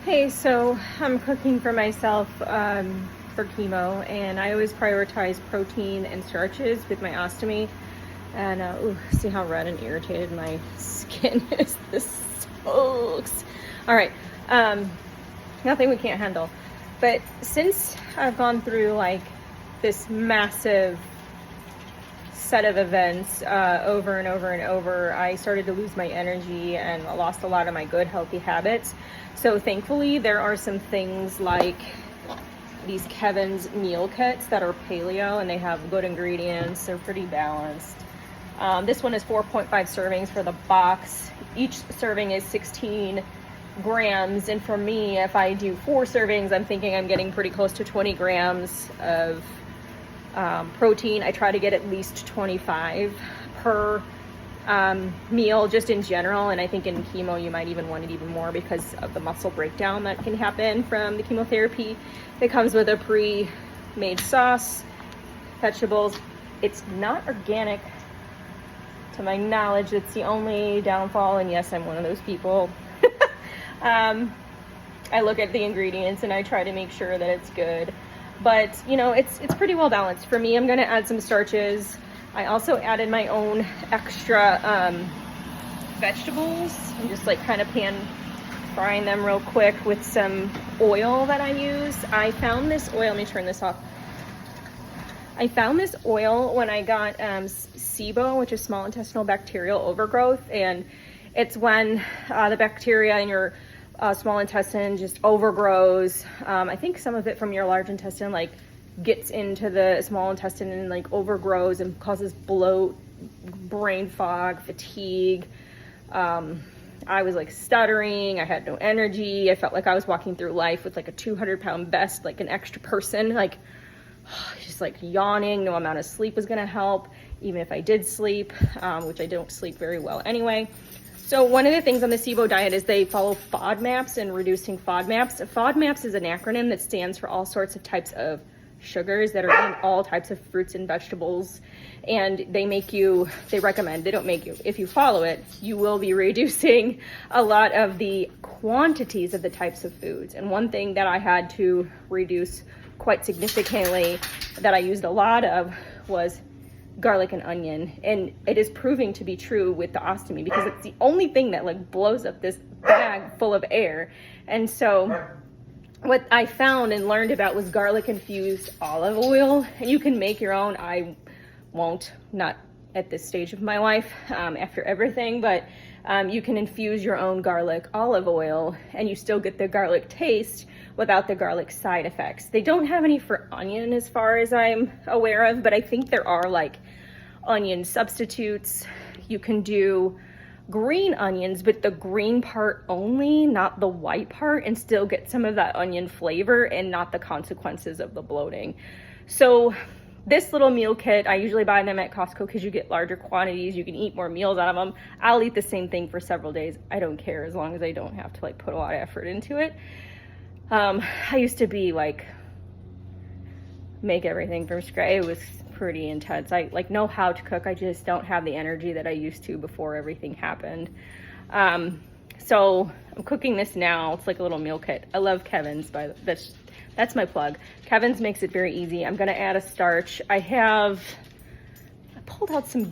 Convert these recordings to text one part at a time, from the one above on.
Hey, so I'm cooking for myself for chemo, and I always prioritize protein and starches with my ostomy. And see how red and irritated my skin is. This sucks. All right, nothing we can't handle. But since I've gone through like this massive set of events over and over and over, I started to lose my energy and I lost a lot of my good healthy habits. So thankfully there are some things like these Kevin's meal kits that are paleo and they have good ingredients. They're pretty balanced. This one is 4.5 servings for the box. Each serving is 16 grams, and for me, if I do 4 servings, I'm thinking I'm getting pretty close to 20 grams of protein. I try to get at least 25 per meal just in general, and I think in chemo you might even want it even more because of the muscle breakdown that can happen from the chemotherapy. It comes with a pre-made sauce, vegetables. It's not organic to my knowledge. It's the only downfall, and yes, I'm one of those people. I look at the ingredients and I try to make sure that it's good. But, you know, it's pretty well balanced. For me, I'm going to add some starches. I also added my own extra vegetables. I'm just like kind of pan frying them real quick with some oil that I use. I found this oil, let me turn this off. I found this oil when I got SIBO, which is small intestinal bacterial overgrowth. And it's when the bacteria in your small intestine just overgrows. I think some of it from your large intestine like gets into the small intestine and like overgrows and causes bloat, brain fog, fatigue. I was like stuttering. I had no energy. I felt like I was walking through life with like a 200-pound vest, like an extra person, like just like yawning. No amount of sleep was gonna help, even if I did sleep, which I don't sleep very well anyway. So one of the things on the SIBO diet is they follow FODMAPs and reducing FODMAPs. FODMAPs is an acronym that stands for all sorts of types of sugars that are in all types of fruits and vegetables. And they recommend, they don't make you, if you follow it, you will be reducing a lot of the quantities of the types of foods. And one thing that I had to reduce quite significantly that I used a lot of was garlic and onion, and it is proving to be true with the ostomy because it's the only thing that like blows up this bag full of air. And so what I found and learned about was garlic infused olive oil, and you can make your own. I won't, not at this stage of my life, after everything, but you can infuse your own garlic olive oil and you still get the garlic taste without the garlic side effects. They don't have any for onion as far as I'm aware of, but I think there are like onion substitutes. You can do green onions, but the green part only, not the white part, and still get some of that onion flavor and not the consequences of the bloating. So this little meal kit, I usually buy them at Costco because you get larger quantities. You can eat more meals out of them. I'll eat the same thing for several days. I don't care as long as I don't have to like put a lot of effort into it. I used to be like, make everything from scratch. It was pretty intense. I like know how to cook. I just don't have the energy that I used to before everything happened. So I'm cooking this now. It's like a little meal kit. I love Kevin's, that's my plug. Kevin's makes it very easy. I'm gonna add a starch. I pulled out some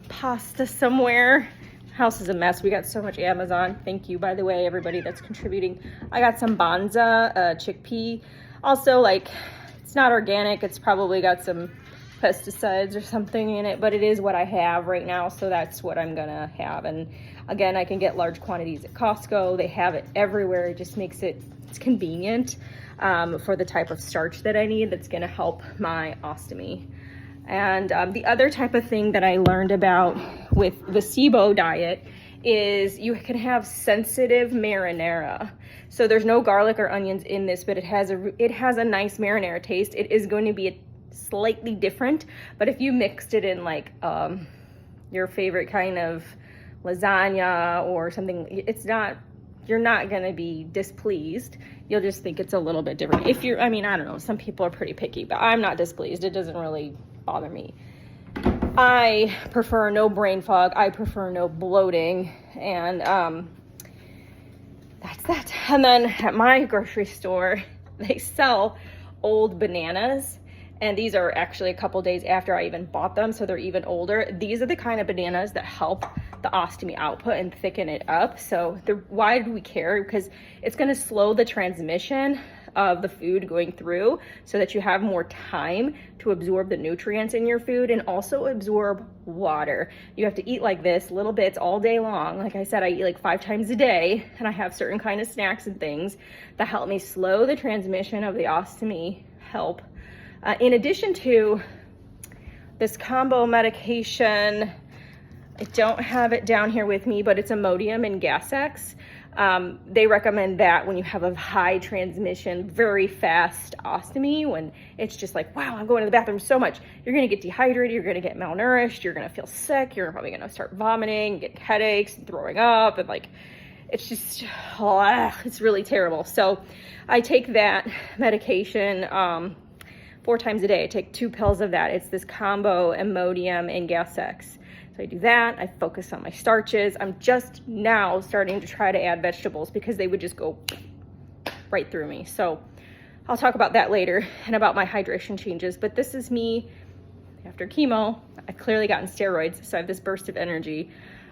pasta somewhere. House is a mess. We got so much Amazon. Thank you, by the way, everybody that's contributing. I got some Banza chickpea. Also, like, it's not organic. It's probably got some pesticides or something in it, but it is what I have right now, so that's what I'm gonna have. And again, I can get large quantities at Costco. They have it everywhere. It just makes it's convenient for the type of starch that I need that's gonna help my ostomy. And the other type of thing that I learned about with the SIBO diet is you can have sensitive marinara. So there's no garlic or onions in this, but it has a nice marinara taste. It is going to be slightly different, but if you mixed it in like your favorite kind of lasagna or something, you're not going to be displeased. You'll just think it's a little bit different. I don't know, some people are pretty picky, but I'm not displeased. It doesn't really bother me. I prefer no brain fog. I prefer no bloating. And that's that. And then at my grocery store, they sell old bananas. And these are actually a couple days after I even bought them, so they're even older. These are the kind of bananas that help the ostomy output and thicken it up. So why do we care? Because it's gonna slow the transmission of the food going through so that you have more time to absorb the nutrients in your food and also absorb water. You have to eat like this, little bits all day long. Like I said, I eat like 5 times a day, and I have certain kind of snacks and things that help me slow the transmission of the ostomy, help. In addition to this combo medication, I don't have it down here with me, but it's Imodium and Gas-X. They recommend that when you have a high transmission, very fast ostomy, when it's just like, wow, I'm going to the bathroom so much. You're gonna get dehydrated, you're gonna get malnourished, you're gonna feel sick, you're probably gonna start vomiting, get headaches, and throwing up, and like, it's just, it's really terrible. So I take that medication 4 times a day. I take 2 pills of that. It's this combo Imodium and Gas-X. So I do that. I focus on my starches. I'm just now starting to try to add vegetables because they would just go right through me. So I'll talk about that later and about my hydration changes. But this is me after chemo. I clearly gotten steroids, so I have this burst of energy.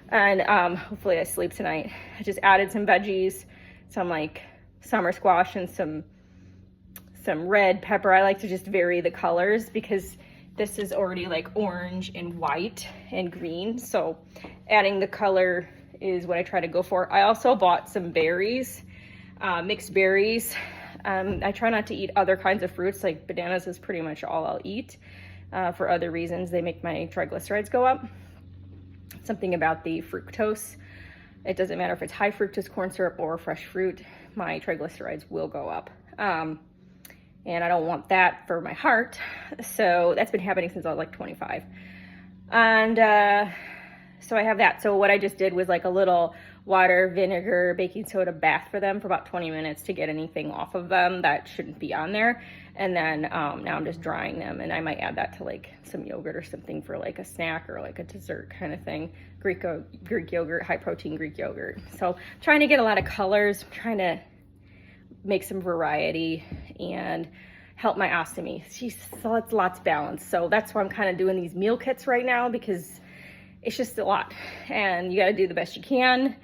And hopefully I sleep tonight. I just added some veggies, some like summer squash and some red pepper. I like to just vary the colors because this is already like orange and white and green. So adding the color is what I try to go for. I also bought some berries, mixed berries. I try not to eat other kinds of fruits, like bananas is pretty much all I'll eat for other reasons. They make my triglycerides go up. Something about the fructose. It doesn't matter if it's high fructose corn syrup or fresh fruit, my triglycerides will go up. And I don't want that for my heart. So that's been happening since I was like 25. And so I have that. So what I just did was like a little water, vinegar, baking soda bath for them for about 20 minutes to get anything off of them that shouldn't be on there. And then now I'm just drying them, and I might add that to like some yogurt or something for like a snack or like a dessert kind of thing. Greek yogurt, high protein Greek yogurt. So trying to get a lot of colors, trying to make some variety and help my ostomy. So it's lots balanced. So that's why I'm kind of doing these meal kits right now, because it's just a lot and you got to do the best you can.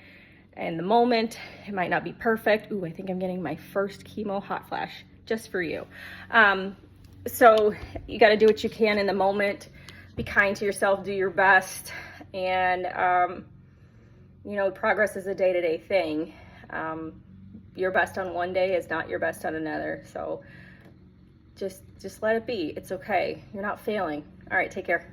And the moment, it might not be perfect. Ooh, I think I'm getting my first chemo hot flash just for you. So you got to do what you can in the moment. Be kind to yourself, do your best. And, you know, progress is a day-to-day thing. Your best on one day is not your best on another. So just let it be. It's okay. You're not failing. All right, take care.